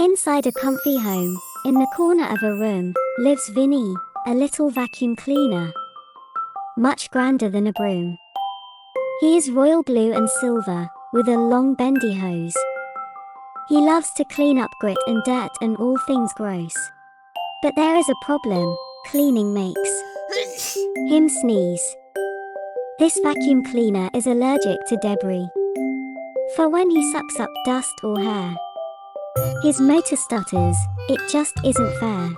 Inside a comfy home, in the corner of a room, lives Vinny, a little vacuum cleaner. Much grander than a broom. He is royal blue and silver, with a long bendy hose. He loves to clean up grit and dirt and all things gross. But there is a problem: cleaning makes him sneeze. This vacuum cleaner is allergic to debris. For when he sucks up dust or hair, his motor stutters. It just isn't fair.